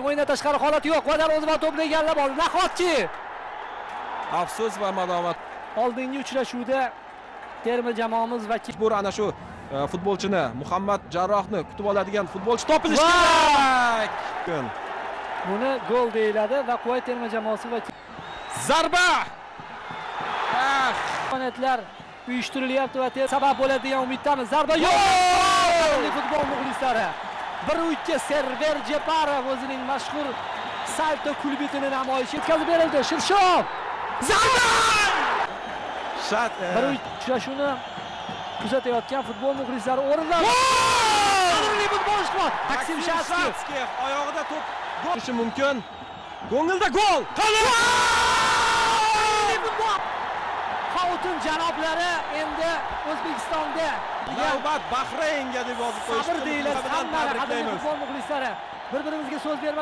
Buning o'yindan tashqari holati yo'q. Qadar o'zini to'pni egallab oldi. Nahotchi? Afsus va madomat. Oldingi uchrashuvda terma jamoamiz vakili bu ana shu futbolchini Muhammad Jarrohni kutib oladigan futbolchi topilishi kerak. Buni gol deyiladi va Kuvayt terma jamoasi vakili. Zarba! Imkoniyatlar uyushtirilyapti va sabab bo'ladigan umiddamiz. Zarba yo'q! Futbol muxlislari. 1-3 Server Jeparov o'zining mashhur salto kulbitini namoyish etkazib berildi. Shirshov! Zarba! Shat. 1-3 uchrashuvni kuzatayotgan futbol muxlislari o'rinlar. Qadrli futbolchilar, Maksim Shatskiy oyog'ida to'p bo'lishi mumkin. Ko'ngilda gol! Xavotun janoblari endi O'zbekistonda navbat Bahraynga deb yozib qo'yishdi. Sabr deyiladi. Hamma qadrli futbol muxlislari bir-birimizga so'z berib